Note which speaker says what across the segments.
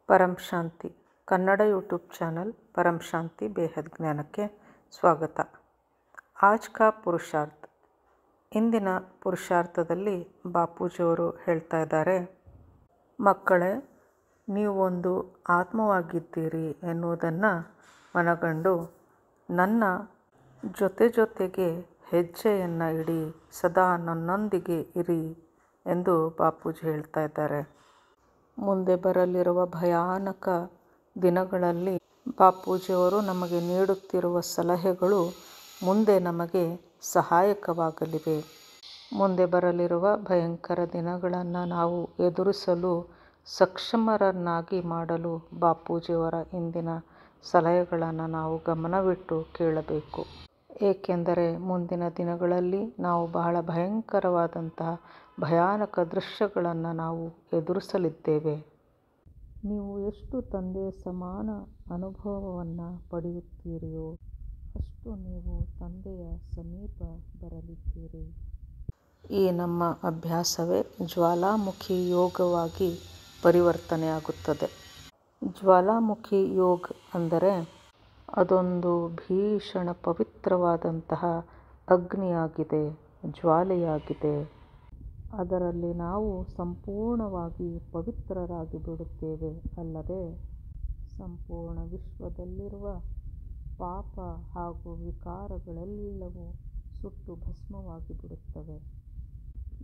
Speaker 1: परम शांति Kannada YouTube channel परम शांति बेहद ज्ञानಕ್ಕೆ ಸ್ವಾಗತ। आज का पुरुषार्थ ಇಂದಿನ ಪುರುಷಾರ್ಥದಲ್ಲಿ ಬಾಪೂಜಿಯವರು ಹೇಳ್ತಾ ಇದ್ದಾರೆ, ಮಕ್ಕಳೇ, ನೀವು ಒಂದು ಆತ್ಮವಾಗಿದ್ದೀರಿ ಎನ್ನುವುದನ್ನು ಮನಗಂಡು ನನ್ನ ಜೊತೆಗೆ ಹೆಜ್ಜೆಯನ್ನು ಇಡಿ, ಸದಾ ನನ್ನೊಂದಿಗೆ ಇರಿ ಎಂದು ಬಾಪೂಜಿ ಹೇಳ್ತಾ ಇದ್ದಾರೆ। ಮುಂದೆ ಬರಲಿರುವ ಭಯಾನಕ ದಿನಗಳಲ್ಲಿ ಬಾಪೂಜಿಯವರು ನಮಗೆ ನೀಡುತ್ತಿರುವ ಸಲಹೆಗಳು ಮುಂದೆ ನಮಗೆ ಸಹಾಯಕವಾಗಲಿವೆ। ಮುಂದೆ ಬರಲಿರುವ ಭಯಂಕರ ದಿನಗಳನ್ನು ನಾವು ಎದುರಿಸಲು ಸಕ್ಷಮರನ್ನಾಗಿ ಮಾಡಲು ಬಾಪೂಜಿಯವರ ಇಂದಿನ ಸಲಹೆಗಳನ್ನು ನಾವು ಗಮನವಿಟ್ಟು ಕೇಳಬೇಕು। ಏಕೆಂದರೆ ಮುಂದಿನ ದಿನಗಳಲ್ಲಿ ನಾವು ಬಹಳ ಭಯಂಕರವಾದಂತಹ ಭಯಾನಕ ದೃಶ್ಯಗಳನ್ನು ನಾವು ಎದುರಿಸಲಿದ್ದೇವೆ। ನೀವು ಎಷ್ಟು ತಂದೆಯ ಸಮಾನ ಅನುಭವವನ್ನು ಪಡೆಯುತ್ತೀರಿಯೋ ಅಷ್ಟು ನೀವು ತಂದೆಯ ಸಮೀಪ ಬರಲಿದ್ದೀರಿ। ಈ ನಮ್ಮ ಅಭ್ಯಾಸವೇ ಜ್ವಾಲಾಮುಖಿ ಯೋಗವಾಗಿ ಪರಿವರ್ತನೆಯಾಗುತ್ತದೆ। ಜ್ವಾಲಾಮುಖಿ ಯೋಗ ಅಂದರೆ ಅದೊಂದು ಭೀಷಣ ಪವಿತ್ರವಾದಂತಹ ಅಗ್ನಿಯಾಗಿದೆ, ಜ್ವಾಲೆಯಾಗಿದೆ। ಅದರಲ್ಲಿ ನಾವು ಸಂಪೂರ್ಣವಾಗಿ ಪವಿತ್ರರಾಗಿ ಬಿಡುತ್ತೇವೆ ಅಲ್ಲದೆ ಸಂಪೂರ್ಣ ವಿಶ್ವದಲ್ಲಿರುವ ಪಾಪ ಹಾಗೂ ವಿಕಾರಗಳೆಲ್ಲವೂ ಸುಟ್ಟು ಭಸ್ಮವಾಗಿ ಬಿಡುತ್ತವೆ।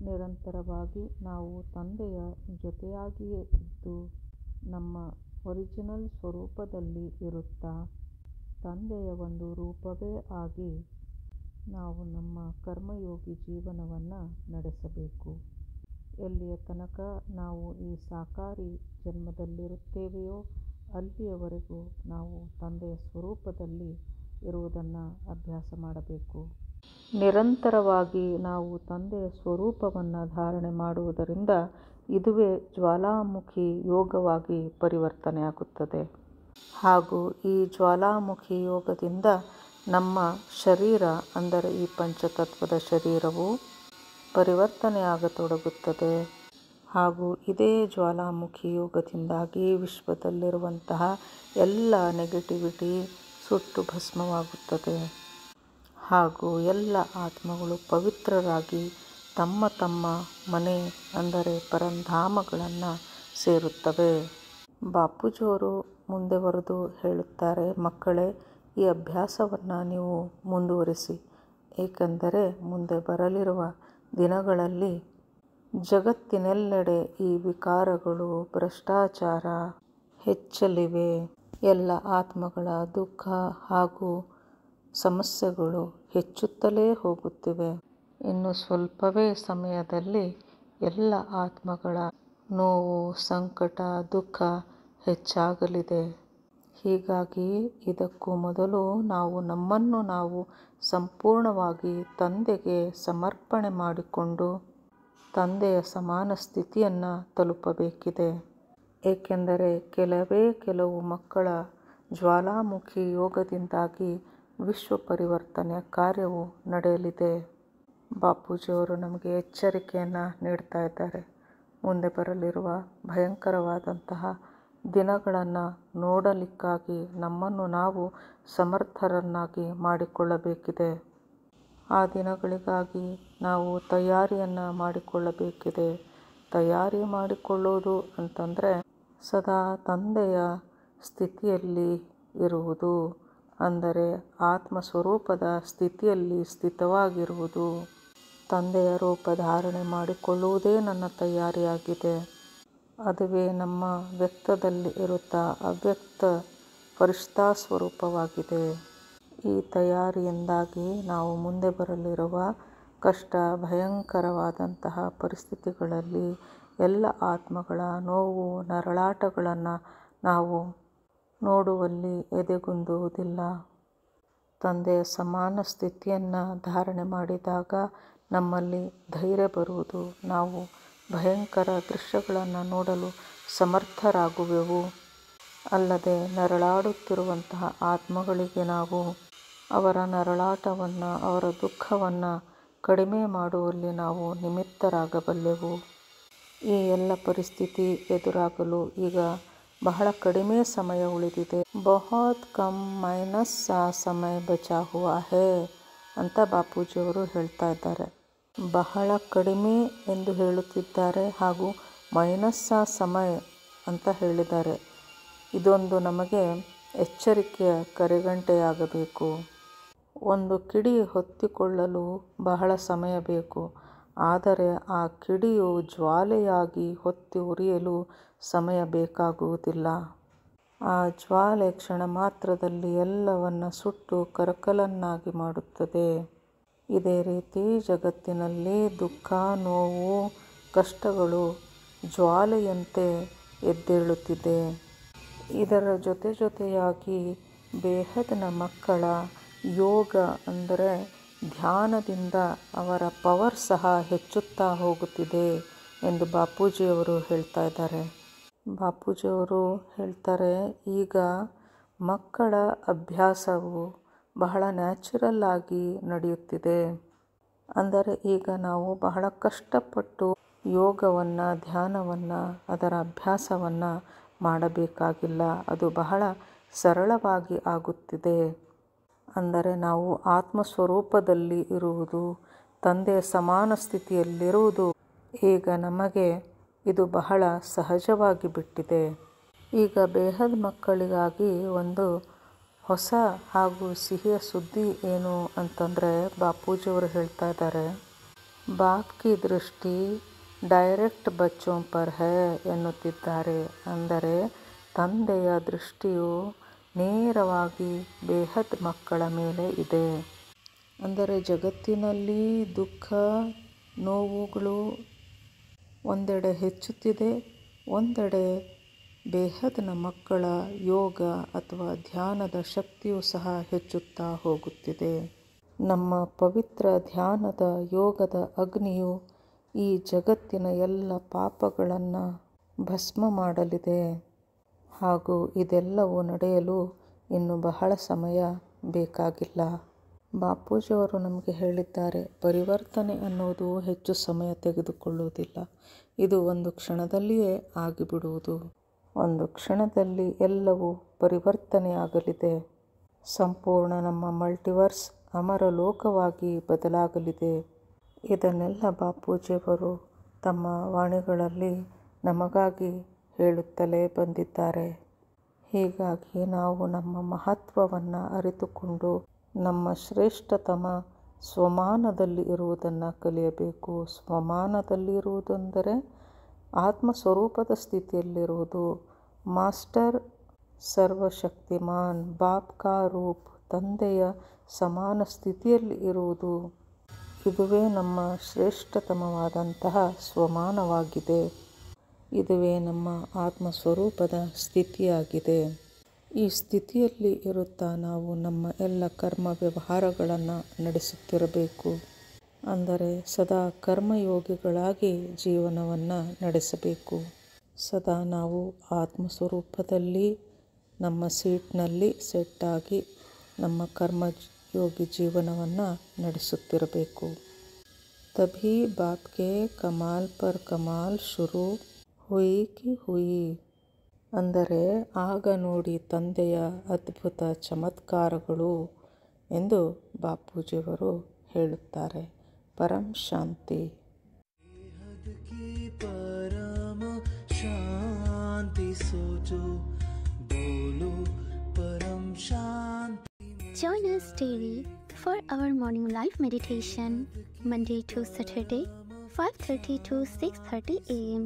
Speaker 1: ನಿರಂತರವಾಗಿ ನಾವು ತಂದೆಯ ಜೊತೆಯಾಗಿಯೇ ಇದ್ದು ನಮ್ಮ ಒರಿಜಿನಲ್ ಸ್ವರೂಪದಲ್ಲಿ ಇರುತ್ತಾ ತಂದೆಯ ಒಂದು ರೂಪವೇ ಆಗಿ ನಾವು ನಮ್ಮ ಕರ್ಮಯೋಗಿ ಜೀವನವನ್ನು ನಡೆಸಬೇಕು। ಎಲ್ಲಿಯ ತನಕ ನಾವು ಈ ಸಾಕಾರಿ ಜನ್ಮದಲ್ಲಿರುತ್ತೇವೆಯೋ ಅಲ್ಲಿಯವರೆಗೂ ನಾವು ತಂದೆಯ ಸ್ವರೂಪದಲ್ಲಿ ಇರುವುದನ್ನು ಅಭ್ಯಾಸ ಮಾಡಬೇಕು। ನಿರಂತರವಾಗಿ ನಾವು ತಂದೆಯ ಸ್ವರೂಪವನ್ನು ಧಾರಣೆ ಮಾಡುವುದರಿಂದ ಇದುವೇ ಜ್ವಾಲಾಮುಖಿ ಯೋಗವಾಗಿ ಪರಿವರ್ತನೆಯಾಗುತ್ತದೆ। ಹಾಗೂ ಈ ಜ್ವಾಲಾಮುಖಿ ಯೋಗದಿಂದ ನಮ್ಮ ಶರೀರ ಅಂದರೆ ಈ ಪಂಚತತ್ವದ ಶರೀರವು ಪರಿವರ್ತನೆಯಾಗತೊಡಗುತ್ತದೆ। ಹಾಗೂ ಇದೇ ಜ್ವಾಲಾಮುಖಿ ಯೋಗದಿಂದಾಗಿ ವಿಶ್ವದಲ್ಲಿರುವಂತಹ ಎಲ್ಲ ನೆಗೆಟಿವಿಟಿ ಸುಟ್ಟು ಭಸ್ಮವಾಗುತ್ತದೆ ಹಾಗೂ ಎಲ್ಲ ಆತ್ಮಗಳು ಪವಿತ್ರರಾಗಿ ತಮ್ಮ ತಮ್ಮ ಮನೆ ಅಂದರೆ ಪರಂಧಾಮಗಳನ್ನು ಸೇರುತ್ತವೆ। ಬಾಪೂಜಿಯವರು ಮುಂದೆ ಬರೆದು ಹೇಳುತ್ತಾರೆ, ಮಕ್ಕಳೇ, ಈ ಅಭ್ಯಾಸವನ್ನು ನೀವು ಮುಂದುವರಿಸಿ, ಏಕೆಂದರೆ ಮುಂದೆ ಬರಲಿರುವ ದಿನಗಳಲ್ಲಿ ಜಗತ್ತಿನೆಲ್ಲೆಡೆ ಈ ವಿಕಾರಗಳು, ಭ್ರಷ್ಟಾಚಾರ ಹೆಚ್ಚಲಿವೆ। ಎಲ್ಲ ಆತ್ಮಗಳ ದುಃಖ ಹಾಗೂ ಸಮಸ್ಯೆಗಳು ಹೆಚ್ಚುತ್ತಲೇ ಹೋಗುತ್ತಿವೆ। ಇನ್ನು ಸ್ವಲ್ಪವೇ ಸಮಯದಲ್ಲಿ ಎಲ್ಲ ಆತ್ಮಗಳ ನೋವು, ಸಂಕಟ, ದುಃಖ ಹೆಚ್ಚಾಗಲಿದೆ। ಹೀಗಾಗಿ ಇದಕ್ಕೂ ಮೊದಲು ನಾವು ನಮ್ಮನ್ನು ನಾವು ಸಂಪೂರ್ಣವಾಗಿ ತಂದೆಗೆ ಸಮರ್ಪಣೆ ಮಾಡಿಕೊಂಡು ತಂದೆಯ ಸಮಾನ ಸ್ಥಿತಿಯನ್ನು ತಲುಪಬೇಕಿದೆ। ಏಕೆಂದರೆ ಕೆಲವು ಮಕ್ಕಳ ಜ್ವಾಲಾಮುಖಿ ಯೋಗದಿಂದಾಗಿ ವಿಶ್ವ ಪರಿವರ್ತನೆಯ ಕಾರ್ಯವು ನಡೆಯಲಿದೆ। ಬಾಪೂಜಿಯವರು ನಮಗೆ ಎಚ್ಚರಿಕೆಯನ್ನು ನೀಡ್ತಾ ಇದ್ದಾರೆ। ಮುಂದೆ ಬರಲಿರುವ ಭಯಂಕರವಾದಂತಹ ದಿನಗಳನ್ನು ನೋಡಲಿಕ್ಕಾಗಿ ನಮ್ಮನ್ನು ನಾವು ಸಮರ್ಥರನ್ನಾಗಿ ಮಾಡಿಕೊಳ್ಳಬೇಕಿದೆ। ಆ ದಿನಗಳಿಗಾಗಿ ನಾವು ತಯಾರಿಯನ್ನು ಮಾಡಿಕೊಳ್ಳಬೇಕಿದೆ। ತಯಾರಿ ಮಾಡಿಕೊಳ್ಳುವುದು ಅಂತಂದರೆ ಸದಾ ತಂದೆಯ ಸ್ಥಿತಿಯಲ್ಲಿ ಇರುವುದು, ಅಂದರೆ ಆತ್ಮಸ್ವರೂಪದ ಸ್ಥಿತಿಯಲ್ಲಿ ಸ್ಥಿತವಾಗಿರುವುದು। ತಂದೆಯ ರೂಪ ಧಾರಣೆ ಮಾಡಿಕೊಳ್ಳುವುದೇ ನನ್ನ ತಯಾರಿಯಾಗಿದೆ। ಅದುವೇ ನಮ್ಮ ವ್ಯಕ್ತದಲ್ಲಿ ಇರುತ್ತಾ ಅವ್ಯಕ್ತ ಫರಿಷ್ಠಾ ಸ್ವರೂಪವಾಗಿದೆ। ಈ ತಯಾರಿಯಿಂದಾಗಿ ನಾವು ಮುಂದೆ ಬರಲಿರುವ ಕಷ್ಟ ಭಯಂಕರವಾದಂತಹ ಪರಿಸ್ಥಿತಿಗಳಲ್ಲಿ ಎಲ್ಲ ಆತ್ಮಗಳ ನೋವು ನರಳಾಟಗಳನ್ನು ನಾವು ನೋಡುವಲ್ಲಿ ಎದೆಗುಂದುವುದಿಲ್ಲ। ತಂದೆಯ ಸಮಾನ ಸ್ಥಿತಿಯನ್ನು ಧಾರಣೆ ಮಾಡಿದಾಗ ನಮ್ಮಲ್ಲಿ ಧೈರ್ಯ ಬರುವುದು, ನಾವು ಭಯಂಕರ ದೃಶ್ಯಗಳನ್ನು ನೋಡಲು ಸಮರ್ಥರಾಗುವೆವು। ಅಲ್ಲದೆ ನರಳಾಡುತ್ತಿರುವಂತಹ ಆತ್ಮಗಳಿಗೆ ನಾವು ಅವರ ನರಳಾಟವನ್ನು, ಅವರ ದುಃಖವನ್ನು ಕಡಿಮೆ ಮಾಡುವಲ್ಲಿ ನಾವು ನಿಮಿತ್ತರಾಗಬಲ್ಲೆವು। ಈ ಎಲ್ಲ ಪರಿಸ್ಥಿತಿ ಎದುರಾಗಲು ಈಗ ಬಹಳ ಕಡಿಮೆ ಸಮಯ ಉಳಿದಿದೆ. ಬಹುತ್ ಕಮ್ ಮೈನಸ್ ಸಾ ಸಮಯ ಬಚಾ ಹುವಾ ಹೇ ಅಂತ ಬಾಪೂಜಿಯವರು ಹೇಳ್ತಾ ಇದ್ದಾರೆ. ಬಹಳ ಕಡಿಮೆ ಎಂದು ಹೇಳುತ್ತಿದ್ದಾರೆ ಹಾಗೂ ಮೈನಸ್ ಸಾ ಸಮಯ ಅಂತ ಹೇಳಿದ್ದಾರೆ. ಇದೊಂದು ನಮಗೆ ಎಚ್ಚರಿಕೆಯ ಕರೆಗಂಟೆಯಾಗಬೇಕು. ಒಂದು ಕಿಡಿ ಹೊತ್ತಿಕೊಳ್ಳಲು ಬಹಳ ಸಮಯ ಬೇಕು, ಆದರೆ ಆ ಕಿಡಿಯು ಜ್ವಾಲೆಯಾಗಿ ಹೊತ್ತಿ ಉರಿಯಲು ಸಮಯ ಬೇಕಾಗುವುದಿಲ್ಲ. ಆ ಜ್ವಾಲೆ ಕ್ಷಣ ಮಾತ್ರದಲ್ಲಿ ಎಲ್ಲವನ್ನ ಸುಟ್ಟು ಕರಕಲನ್ನಾಗಿ ಮಾಡುತ್ತದೆ. ಇದೇ ರೀತಿ ಜಗತ್ತಿನಲ್ಲಿ ದುಃಖ, ನೋವು, ಕಷ್ಟಗಳು ಜ್ವಾಲೆಯಂತೆ ಎದ್ದೇಳುತ್ತಿದೆ. ಇದರ ಜೊತೆಯಾಗಿ ಬೇಹದ್ನ ಮಕ್ಕಳ ಯೋಗ ಅಂದರೆ ಧ್ಯಾನದಿಂದ ಅವರ ಪವರ್ ಸಹ ಹೆಚ್ಚುತ್ತಾ ಹೋಗುತ್ತಿದೆ ಎಂದು ಬಾಪೂಜಿಯವರು ಹೇಳ್ತಾ ಇದ್ದಾರೆ. ಬಾಪೂಜಿಯವರು ಹೇಳ್ತಾರೆ, ಈಗ ಮಕ್ಕಳ ಅಭ್ಯಾಸವು ಬಹಳ ನ್ಯಾಚುರಲ್ ಆಗಿ ನಡೆಯುತ್ತಿದೆ. ಅಂದರೆ ಈಗ ನಾವು ಬಹಳ ಕಷ್ಟಪಟ್ಟು ಯೋಗವನ್ನು, ಧ್ಯಾನವನ್ನು, ಅದರ ಅಭ್ಯಾಸವನ್ನು ಮಾಡಬೇಕಾಗಿಲ್ಲ. ಅದು ಬಹಳ ಸರಳವಾಗಿ ಆಗುತ್ತಿದೆ. ಅಂದರೆ ನಾವು ಆತ್ಮಸ್ವರೂಪದಲ್ಲಿ ಇರುವುದು, ತಂದೆಯ ಸಮಾನ ಸ್ಥಿತಿಯಲ್ಲಿರುವುದು ಈಗ ನಮಗೆ ಇದು ಬಹಳ ಸಹಜವಾಗಿ ಬಿಟ್ಟಿದೆ. ಈಗ ಬೇಹದ್ ಮಕ್ಕಳಿಗಾಗಿ ಒಂದು ಹೊಸ ಹಾಗೂ ಸಿಹಿಯ ಸುದ್ದಿ ಏನು ಅಂತಂದರೆ ಬಾಪೂಜಿಯವರು ಹೇಳ್ತಾ ಇದ್ದಾರೆ, ಬಾಪ್ ಕಿ ದೃಷ್ಟಿ ಡೈರೆಕ್ಟ್ ಬಚ್ಚೋಂ ಪರ್ ಹೈ ಎನ್ನುತ್ತಿದ್ದಾರೆ. ಅಂದರೆ ತಂದೆಯ ದೃಷ್ಟಿಯು ನೇರವಾಗಿ ಬೇಹದ್ ಮಕ್ಕಳ ಮೇಲೆ ಇದೆ. ಅಂದರೆ ಜಗತ್ತಿನಲ್ಲಿ ದುಃಖ, ನೋವುಗಳು ಒಂದೆಡೆ ಹೆಚ್ಚುತ್ತಿದೆ, ಒಂದೆಡೆ ಬೇಹದ್ನ ಮಕ್ಕಳ ಯೋಗ ಅಥವಾ ಧ್ಯಾನದ ಶಕ್ತಿಯೂ ಸಹ ಹೆಚ್ಚುತ್ತಾ ಹೋಗುತ್ತಿದೆ. ನಮ್ಮ ಪವಿತ್ರ ಧ್ಯಾನದ ಯೋಗದ ಅಗ್ನಿಯು ಈ ಜಗತ್ತಿನ ಎಲ್ಲ ಪಾಪಗಳನ್ನು ಭಸ್ಮ ಮಾಡಲಿದೆ. ಹಾಗೂ ಇದೆಲ್ಲವೂ ನಡೆಯಲು ಇನ್ನು ಬಹಳ ಸಮಯ ಬೇಕಾಗಿಲ್ಲ. ಬಾಪೂಜಿಯವರು ನಮಗೆ ಹೇಳಿದ್ದಾರೆ, ಪರಿವರ್ತನೆ ಅನ್ನೋದು ಹೆಚ್ಚು ಸಮಯ ತೆಗೆದುಕೊಳ್ಳುವುದಿಲ್ಲ. ಇದು ಒಂದು ಕ್ಷಣದಲ್ಲಿಯೇ ಆಗಿಬಿಡುವುದು. ಒಂದು ಕ್ಷಣದಲ್ಲಿ ಎಲ್ಲವೂ ಪರಿವರ್ತನೆಯಾಗಲಿದೆ. ಸಂಪೂರ್ಣ ನಮ್ಮ ಮಲ್ಟಿವರ್ಸ್ ಅಮರ ಲೋಕವಾಗಿ ಬದಲಾಗಲಿದೆ. ಇದನ್ನೆಲ್ಲ ಬಾಪೂಜಿಯವರು ತಮ್ಮ ವಾಣಿಗಳಲ್ಲಿ ನಮಗಾಗಿ ಹೇಳುತ್ತಲೇ ಬಂದಿದ್ದಾರೆ. ಹೀಗಾಗಿ ನಾವು ನಮ್ಮ ಮಹತ್ವವನ್ನು ಅರಿತುಕೊಂಡು ನಮ್ಮ ಶ್ರೇಷ್ಠತಮ ಸ್ವಮಾನದಲ್ಲಿ ಇರುವುದನ್ನು ಕಲಿಯಬೇಕು. ಸ್ವಮಾನದಲ್ಲಿ ಇರುವುದೆಂದರೆ ಆತ್ಮಸ್ವರೂಪದ ಸ್ಥಿತಿಯಲ್ಲಿರುವುದು. ಮಾಸ್ಟರ್ ಸರ್ವಶಕ್ತಿಮಾನ್ ಬಾಪ್ ಕಾ ರೂಪ್, ತಂದೆಯ ಸಮಾನ ಸ್ಥಿತಿಯಲ್ಲಿ ಇರುವುದು. ಇದುವೇ ನಮ್ಮ ಶ್ರೇಷ್ಠತಮವಾದಂತಹ ಸ್ವಮಾನವಾಗಿದೆ. ಇದುವೇ ನಮ್ಮ ಆತ್ಮಸ್ವರೂಪದ ಸ್ಥಿತಿಯಾಗಿದೆ. ಈ ಸ್ಥಿತಿಯಲ್ಲಿ ಇರುತ್ತಾ ನಾವು ನಮ್ಮ ಎಲ್ಲ ಕರ್ಮ ವ್ಯವಹಾರಗಳನ್ನು ನಡೆಸುತ್ತಿರಬೇಕು. ಅಂದರೆ ಸದಾ ಕರ್ಮಯೋಗಿಗಳಾಗಿ ಜೀವನವನ್ನು ನಡೆಸಬೇಕು. ಸದಾ ನಾವು ಆತ್ಮಸ್ವರೂಪದಲ್ಲಿ ನಮ್ಮ ಸೀಟ್ನಲ್ಲಿ ಸೆಟ್ಟಾಗಿ ನಮ್ಮ ಕರ್ಮಯೋಗಿ ಜೀವನವನ್ನು ನಡೆಸುತ್ತಿರಬೇಕು. ತಭಿ ಬಾಪ್ಗೆ ಕಮಾಲ್ ಪರ್ ಕಮಾಲ್ ಶುರು ಹುಯಿ ಕಿ ಹುಯಿ. ಅಂದರೆ ಆಗ ನೋಡಿ ತಂದೆಯ ಅದ್ಭುತ ಚಮತ್ಕಾರಗಳು ಎಂದು ಬಾಪೂಜಿಯವರು ಹೇಳುತ್ತಾರೆ. ಪರಂ ಶಾಂತಿ. ಪರಮ ಶಾಂತಿ ಸೋಚೋ ಬೋಲೋ ಪರಂ ಶಾಂತಿ.
Speaker 2: Join us daily for our morning live meditation, Monday to Saturday, 5:30 to 6:30 a.m.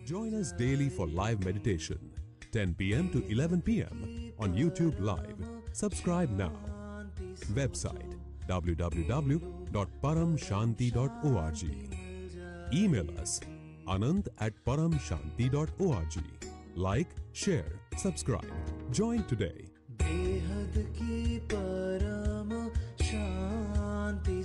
Speaker 3: Join us daily for live meditation, 10 p.m. to 11 p.m. on YouTube Live. Subscribe now. Website www.paramshanti.org. Email us anand@paramshanti.org. Like, share, subscribe. Join today. बेहद की परम शांति